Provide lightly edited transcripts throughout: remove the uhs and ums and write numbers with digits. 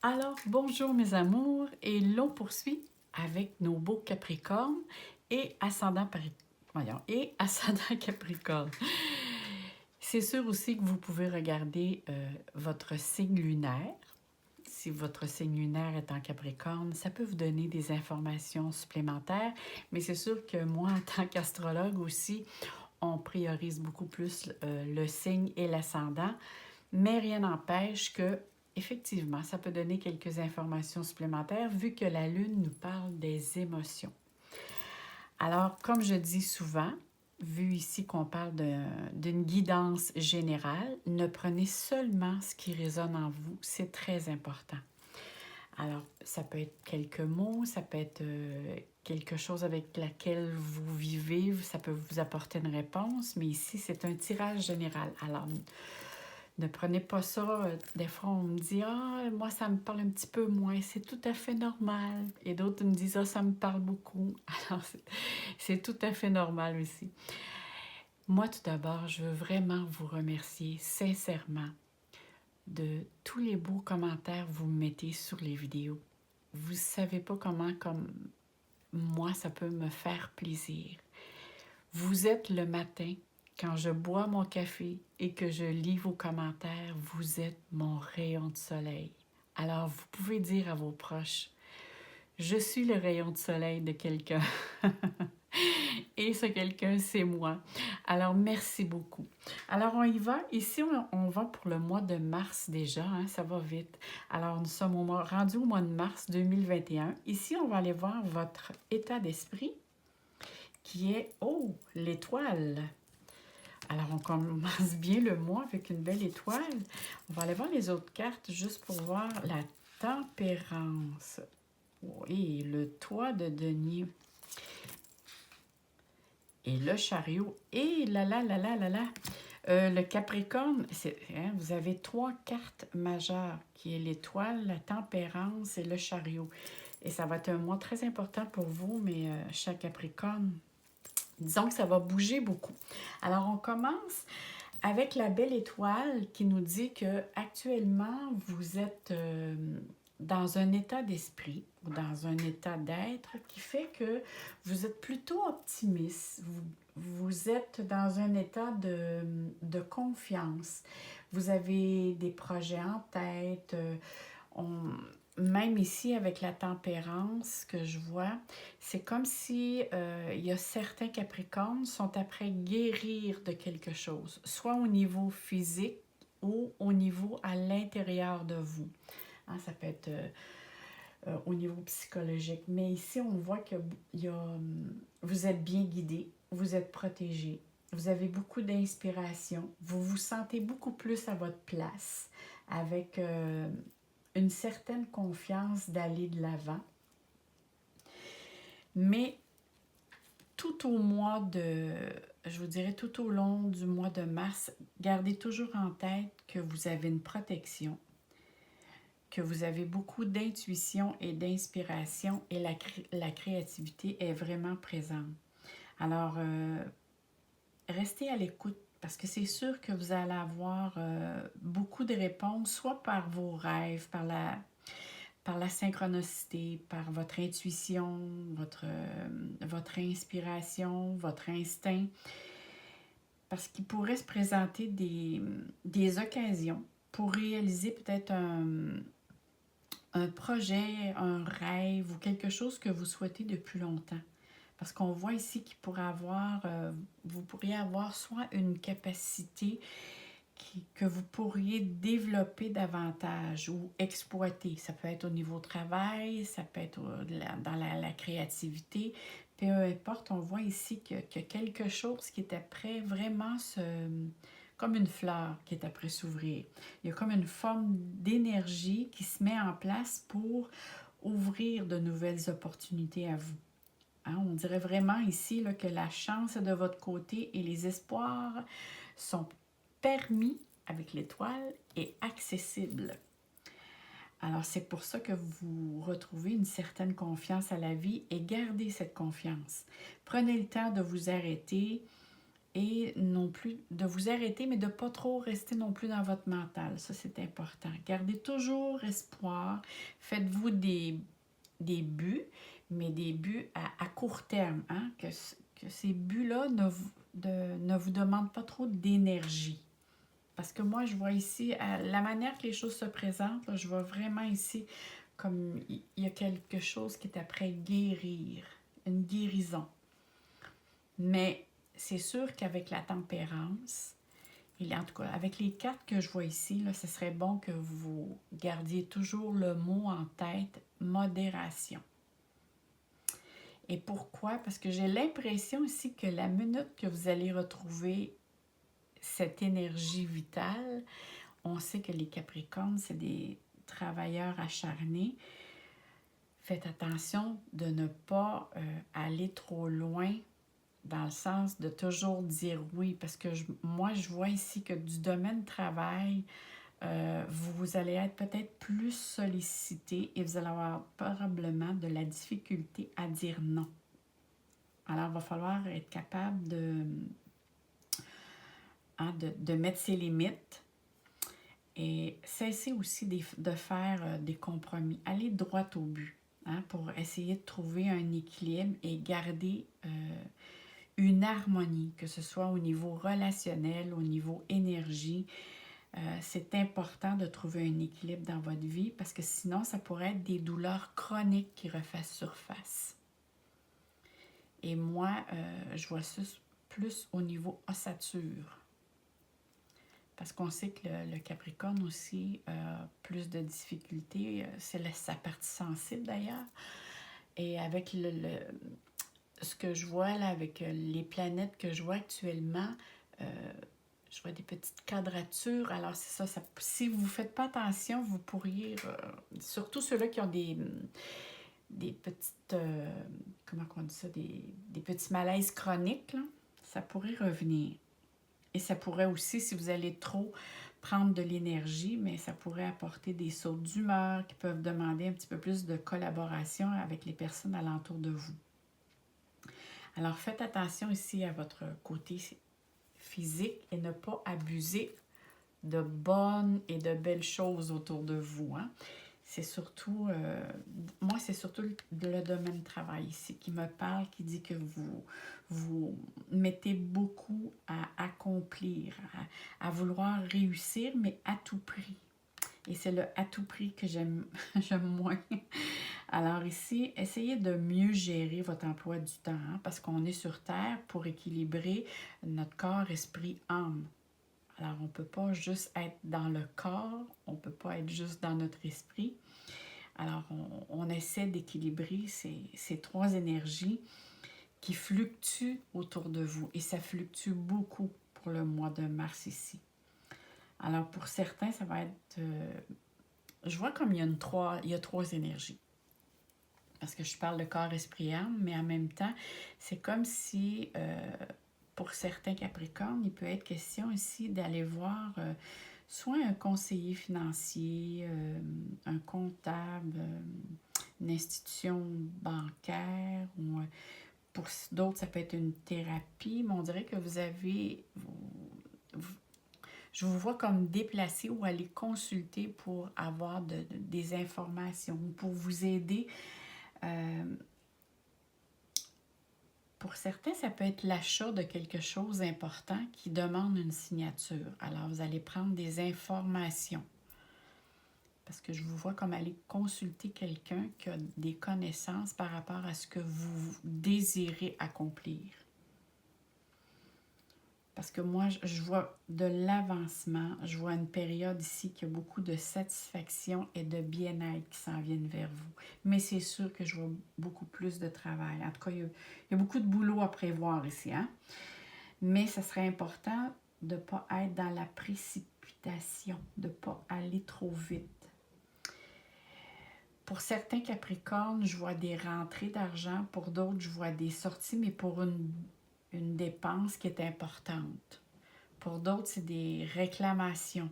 Alors, bonjour mes amours, et l'on poursuit avec nos beaux Capricornes et ascendant Capricorne. C'est sûr aussi que vous pouvez regarder votre signe lunaire. Si votre signe lunaire est en Capricorne, ça peut vous donner des informations supplémentaires, mais c'est sûr que moi, en tant qu'astrologue aussi, on priorise beaucoup plus le signe et l'ascendant, mais rien n'empêche que, effectivement, ça peut donner quelques informations supplémentaires vu que la Lune nous parle des émotions. Alors, comme je dis souvent, vu ici qu'on parle d'une guidance générale, ne prenez seulement ce qui résonne en vous, c'est très important. Alors, ça peut être quelques mots, ça peut être quelque chose avec laquelle vous vivez, ça peut vous apporter une réponse, mais ici, c'est un tirage général. Alors, ne prenez pas ça. Des fois, on me dit ah, moi, ça me parle un petit peu moins. C'est tout à fait normal. Et d'autres me disent ah, ça me parle beaucoup. Alors, c'est tout à fait normal aussi. Moi, tout d'abord, je veux vraiment vous remercier sincèrement de tous les beaux commentaires que vous me mettez sur les vidéos. Vous ne savez pas comment, comme moi, ça peut me faire plaisir. Vous êtes le matin, quand je bois mon café et que je lis vos commentaires, vous êtes mon rayon de soleil. Alors, vous pouvez dire à vos proches, je suis le rayon de soleil de quelqu'un. Et ce quelqu'un, c'est moi. Alors, merci beaucoup. Alors, on y va. Ici, on va pour le mois de mars déjà. Hein, ça va vite. Alors, nous sommes rendus au mois de mars 2021. Ici, on va aller voir votre état d'esprit qui est, oh, l'étoile. Alors, on commence bien le mois avec une belle étoile. On va aller voir les autres cartes juste pour voir la tempérance. Oui, le toit de denier. Et le chariot. Et le Capricorne, hein, vous avez 3 cartes majeures, qui est l'étoile, la tempérance et le chariot. Et ça va être un mois très important pour vous, mais cher Capricorne, disons que ça va bouger beaucoup. Alors, on commence avec la belle étoile qui nous dit que actuellement vous êtes dans un état d'esprit ou dans un état d'être qui fait que vous êtes plutôt optimiste. Vous êtes dans un état de confiance. Vous avez des projets en tête. Même ici, avec la tempérance que je vois, c'est comme si il y a certains Capricornes sont après guérir de quelque chose, soit au niveau physique ou au niveau à l'intérieur de vous. Hein, ça peut être au niveau psychologique. Mais ici, on voit que vous êtes bien guidé, vous êtes protégé, vous avez beaucoup d'inspiration, vous vous sentez beaucoup plus à votre place avec une certaine confiance d'aller de l'avant. Mais je vous dirais tout au long du mois de mars, gardez toujours en tête que vous avez une protection, que vous avez beaucoup d'intuition et d'inspiration et la créativité est vraiment présente. Alors, restez à l'écoute parce que c'est sûr que vous allez avoir beaucoup de réponses, soit par vos rêves, par la synchronicité, par votre intuition, votre inspiration, votre instinct, parce qu'il pourrait se présenter des occasions pour réaliser peut-être un projet, un rêve ou quelque chose que vous souhaitez depuis longtemps. Parce qu'on voit ici qu'il pourrait vous pourriez avoir soit une capacité que vous pourriez développer davantage ou exploiter. Ça peut être au niveau travail, ça peut être dans la créativité. Peu importe, on voit ici qu'il y a quelque chose qui est après vraiment comme une fleur qui est après s'ouvrir. Il y a comme une forme d'énergie qui se met en place pour ouvrir de nouvelles opportunités à vous. Hein, on dirait vraiment ici là, que la chance est de votre côté et les espoirs sont permis avec l'étoile et accessibles. Alors, c'est pour ça que vous retrouvez une certaine confiance à la vie et gardez cette confiance. Prenez le temps de vous arrêter et non plus de vous arrêter, mais de ne pas trop rester non plus dans votre mental. Ça, c'est important. Gardez toujours espoir. Faites-vous des buts, mais des buts à court terme, hein? Que ces buts-là ne vous demandent pas trop d'énergie. Parce que moi, je vois ici, à la manière que les choses se présentent, là, je vois vraiment ici comme il y a quelque chose qui est après guérir, une guérison. Mais c'est sûr qu'avec la tempérance, en tout cas, avec les cartes que je vois ici, là, ce serait bon que vous gardiez toujours le mot en tête, modération. Et pourquoi? Parce que j'ai l'impression aussi que la minute que vous allez retrouver cette énergie vitale, on sait que les Capricornes, c'est des travailleurs acharnés. Faites attention de ne pas aller trop loin dans le sens de toujours dire oui, parce que moi, je vois ici que du domaine travail, vous allez être peut-être plus sollicité et vous allez avoir probablement de la difficulté à dire non. Alors, il va falloir être capable de mettre ses limites et cesser aussi de faire des compromis. Aller droit au but, hein, pour essayer de trouver un équilibre et garder une harmonie, que ce soit au niveau relationnel, au niveau énergie. C'est important de trouver un équilibre dans votre vie parce que sinon, ça pourrait être des douleurs chroniques qui refassent surface. Et moi, je vois ça plus au niveau ossature. Parce qu'on sait que le Capricorne aussi a plus de difficultés. C'est sa partie sensible d'ailleurs. Et avec ce que je vois là, avec les planètes que je vois actuellement, je vois des petites quadratures. Alors c'est ça, si vous ne faites pas attention, vous pourriez, surtout ceux-là qui ont des petites, comment on dit ça, des petits malaises chroniques, là, ça pourrait revenir. Et ça pourrait aussi, si vous allez trop prendre de l'énergie, mais ça pourrait apporter des sautes d'humeur qui peuvent demander un petit peu plus de collaboration avec les personnes alentour de vous. Alors faites attention ici à votre côté physique et ne pas abuser de bonnes et de belles choses autour de vous, hein. C'est surtout, moi, c'est surtout le domaine travail ici qui me parle, qui dit que vous mettez beaucoup à accomplir, à vouloir réussir, mais à tout prix. Et c'est le à tout prix que j'aime moins. Alors ici, essayez de mieux gérer votre emploi du temps, hein, parce qu'on est sur Terre pour équilibrer notre corps, esprit, âme. Alors, on ne peut pas juste être dans le corps, on ne peut pas être juste dans notre esprit. Alors, on essaie d'équilibrer ces trois énergies qui fluctuent autour de vous. Et ça fluctue beaucoup pour le mois de mars ici. Alors, pour certains, ça va être... je vois comme il y a trois énergies. Parce que je parle de corps, esprit, âme, mais en même temps, c'est comme si... pour certains Capricornes, il peut être question ici d'aller voir soit un conseiller financier, un comptable, une institution bancaire, ou pour d'autres, ça peut être une thérapie, mais on dirait que je vous vois comme déplacer ou aller consulter pour avoir des informations, pour vous aider. Pour certains, ça peut être l'achat de quelque chose d'important qui demande une signature. Alors, vous allez prendre des informations. Parce que je vous vois comme aller consulter quelqu'un qui a des connaissances par rapport à ce que vous désirez accomplir. Parce que moi, je vois de l'avancement, je vois une période ici qui a beaucoup de satisfaction et de bien-être qui s'en viennent vers vous. Mais c'est sûr que je vois beaucoup plus de travail. En tout cas, il y a beaucoup de boulot à prévoir ici, hein? Mais ce serait important de ne pas être dans la précipitation, de ne pas aller trop vite. Pour certains Capricornes, je vois des rentrées d'argent. Pour d'autres, je vois des sorties, mais pour une dépense qui est importante. Pour d'autres, c'est des réclamations.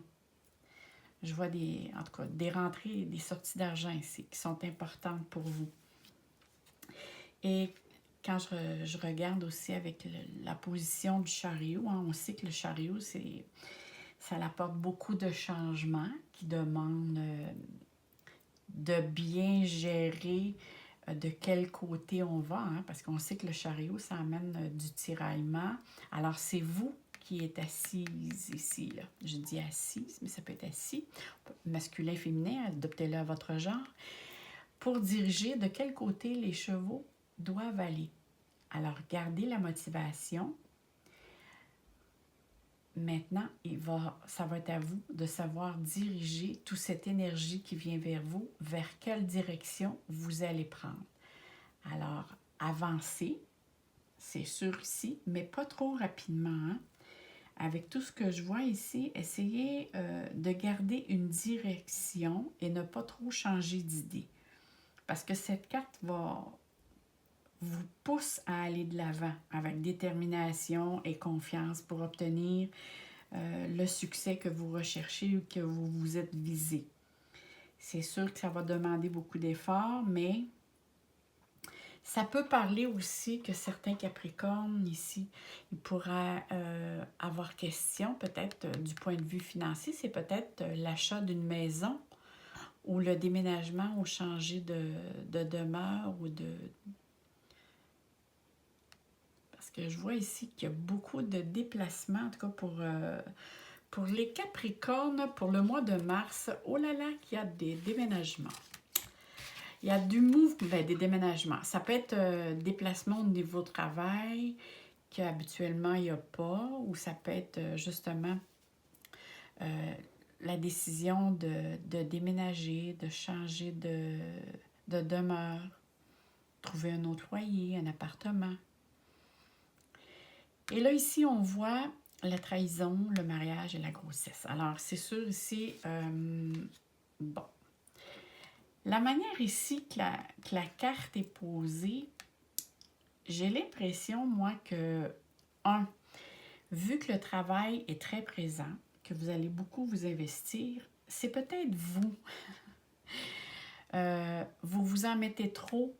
Je vois en tout cas, des rentrées et des sorties d'argent ici qui sont importantes pour vous. Et quand je regarde aussi avec la position du chariot, hein, on sait que le chariot, ça apporte beaucoup de changements qui demandent de bien gérer de quel côté on va, hein, parce qu'on sait que le chariot, ça amène du tiraillement. Alors, c'est vous qui êtes assise ici, là. Je dis assise, mais ça peut être assis, masculin, féminin, adoptez-le à votre genre, pour diriger de quel côté les chevaux doivent aller. Alors, gardez la motivation. Maintenant, ça va être à vous de savoir diriger toute cette énergie qui vient vers vous, vers quelle direction vous allez prendre. Alors, avancez, c'est sûr ici, mais pas trop rapidement, hein? Avec tout ce que je vois ici, essayez de garder une direction et ne pas trop changer d'idée. Parce que cette carte vous pousse à aller de l'avant avec détermination et confiance pour obtenir le succès que vous recherchez ou que vous vous êtes visé. C'est sûr que ça va demander beaucoup d'efforts, mais ça peut parler aussi que certains Capricornes ici, ils pourraient avoir question peut-être du point de vue financier, c'est peut-être l'achat d'une maison ou le déménagement ou changer de demeure ou de... Parce que je vois ici qu'il y a beaucoup de déplacements, en tout cas pour les Capricornes, pour le mois de mars. Oh là là, qu'il y a des déménagements. Il y a du mouvement, des déménagements. Ça peut être déplacement au niveau travail qu'habituellement il n'y a pas, ou ça peut être justement la décision de déménager, de changer de demeure, trouver un autre loyer, un appartement. Et là, ici, on voit la trahison, le mariage et la grossesse. Alors, c'est sûr ici, bon. La manière ici que la carte est posée, j'ai l'impression, moi, que, vu que le travail est très présent, que vous allez beaucoup vous investir, c'est peut-être vous. Vous vous en mettez trop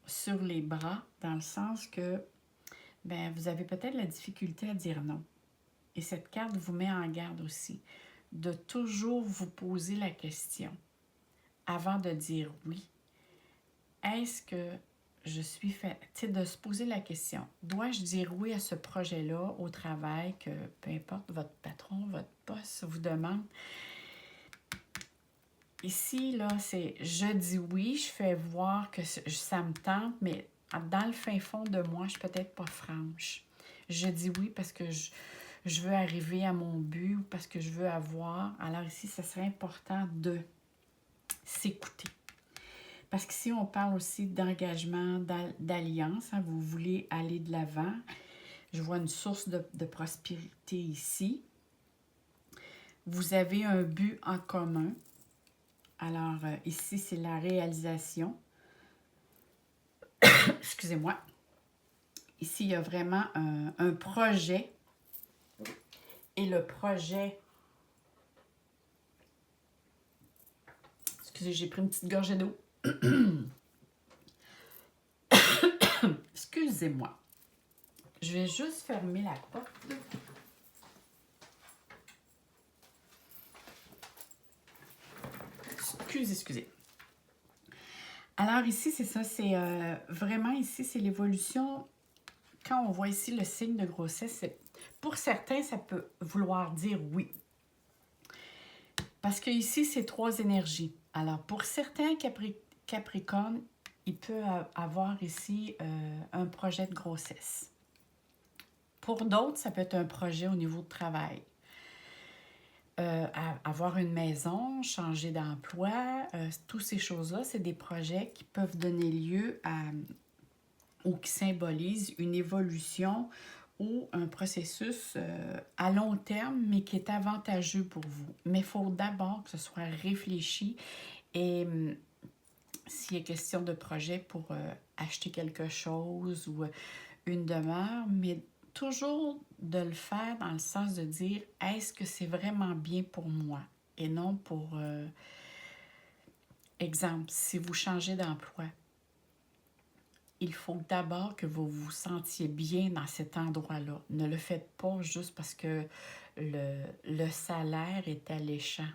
sur les bras, dans le sens que vous avez peut-être la difficulté à dire non. Et cette carte vous met en garde aussi, de toujours vous poser la question, avant de dire oui. Est-ce que je suis fait... Tu sais, de se poser la question, dois-je dire oui à ce projet-là, au travail, que peu importe votre patron, votre boss vous demande. Ici, là, c'est je dis oui, je fais voir que ça me tente, mais dans le fin fond de moi, je suis peut-être pas franche. Je dis oui parce que je veux arriver à mon but ou parce que je veux avoir. Alors ici, ça serait important de s'écouter. Parce qu'ici, on parle aussi d'engagement, d'alliance. Hein, vous voulez aller de l'avant. Je vois une source de prospérité ici. Vous avez un but en commun. Alors, ici, c'est la réalisation. Excusez-moi. Ici, il y a vraiment un projet. Et le projet... Excusez, j'ai pris une petite gorgée d'eau. Excusez-moi. Je vais juste fermer la porte. Excusez. Alors ici, c'est ça, c'est vraiment ici, c'est l'évolution. Quand on voit ici le signe de grossesse, pour certains, ça peut vouloir dire oui. Parce que ici, c'est 3 énergies. Alors, pour certains Capricornes, il peut avoir ici un projet de grossesse. Pour d'autres, ça peut être un projet au niveau de travail. Avoir une maison, changer d'emploi, toutes ces choses-là, c'est des projets qui peuvent donner lieu à, ou qui symbolisent une évolution ou un processus à long terme, mais qui est avantageux pour vous. Mais il faut d'abord que ce soit réfléchi et s'il y a question de projet pour acheter quelque chose ou une demeure, mais toujours de le faire dans le sens de dire « Est-ce que c'est vraiment bien pour moi? » Et non pour... exemple, si vous changez d'emploi, il faut d'abord que vous vous sentiez bien dans cet endroit-là. Ne le faites pas juste parce que le salaire est alléchant.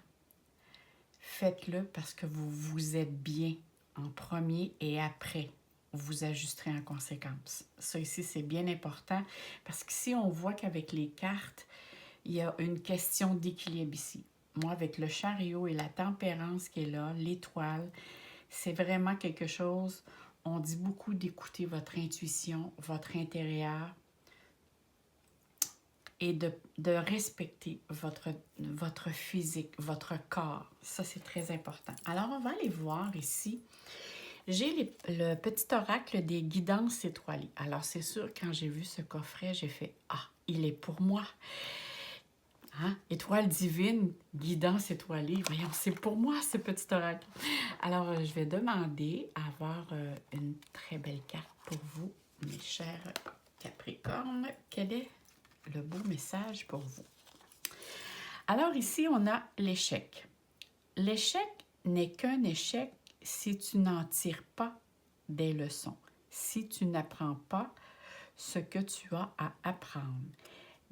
Faites-le parce que vous êtes bien en premier et après, vous ajusterez en conséquence. Ça ici, c'est bien important parce qu'ici, on voit qu'avec les cartes, il y a une question d'équilibre ici. Moi, avec le chariot et la tempérance qui est là, l'étoile, c'est vraiment quelque chose, on dit beaucoup d'écouter votre intuition, votre intérieur et de respecter votre physique, votre corps. Ça, c'est très important. Alors, on va aller voir ici. J'ai le petit oracle des guidances étoilées. Alors, c'est sûr, quand j'ai vu ce coffret, j'ai fait « Ah, il est pour moi! » Hein? Étoile divine, guidance étoilée. Voyons, c'est pour moi, ce petit oracle. Alors, je vais demander à avoir une très belle carte pour vous, mes chers Capricornes. Quel est le beau message pour vous? Alors, ici, on a l'échec. L'échec n'est qu'un échec si tu n'en tires pas des leçons, si tu n'apprends pas ce que tu as à apprendre.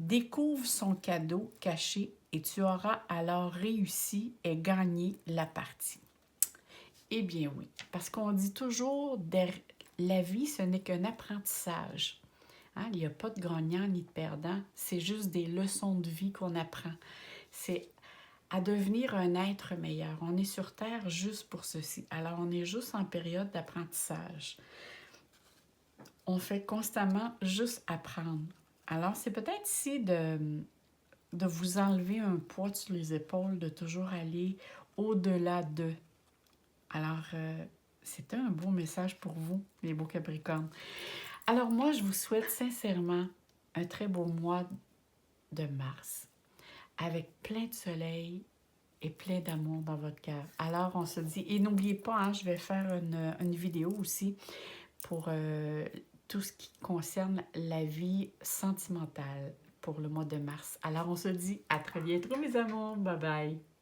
Découvre son cadeau caché et tu auras alors réussi et gagné la partie. Eh bien oui, parce qu'on dit toujours la vie, ce n'est qu'un apprentissage. Hein? Il n'y a pas de gagnant ni de perdant, c'est juste des leçons de vie qu'on apprend. C'est à devenir un être meilleur. On est sur Terre juste pour ceci. Alors, on est juste en période d'apprentissage. On fait constamment juste apprendre. Alors, c'est peut-être ici de vous enlever un poids sur les épaules, de toujours aller au-delà d'eux. Alors, c'était un beau message pour vous, les beaux Capricornes. Alors, moi, je vous souhaite sincèrement un très beau mois de mars, avec plein de soleil et plein d'amour dans votre cœur. Alors, on se dit, et n'oubliez pas, hein, je vais faire une vidéo aussi pour tout ce qui concerne la vie sentimentale pour le mois de mars. Alors, on se dit à très bientôt, mes amours. Bye bye!